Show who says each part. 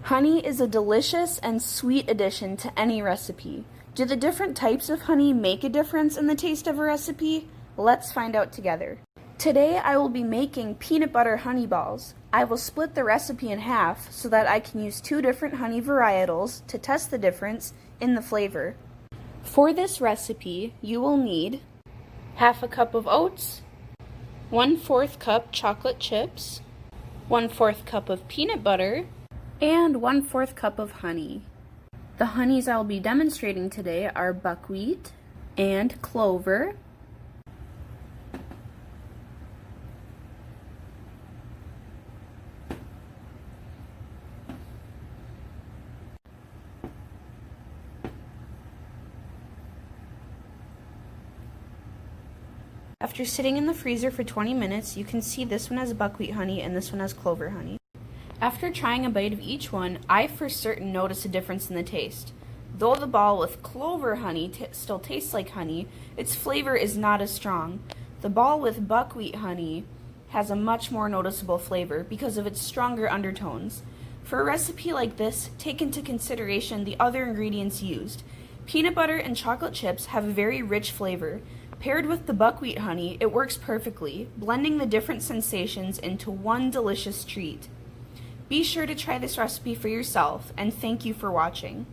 Speaker 1: Honey is a delicious and sweet addition to any recipe. Do the different types of honey make a difference in the taste of a recipe? Let's find out together. Today I will be making peanut butter honey balls. I will split the recipe in half so that I can use 2 different honey varietals to test the difference in the flavor. For this recipe, you will need half a cup of oats, 1/4 cup chocolate chips, 1/4 cup of peanut butter, and 1/4 cup of honey. The honeys I'll be demonstrating today are buckwheat and clover, After sitting in the freezer for 20 minutes, you can see this one has buckwheat honey and this one has clover honey. After trying a bite of each one, I for certain notice a difference in the taste. Though the ball with clover honey still tastes like honey, its flavor is not as strong. The ball with buckwheat honey has a much more noticeable flavor because of its stronger undertones. For a recipe like this, take into consideration the other ingredients used. Peanut butter and chocolate chips have a very rich flavor. Paired with the buckwheat honey, it works perfectly, blending the different sensations into one delicious treat. Be sure to try this recipe for yourself, and thank you for watching.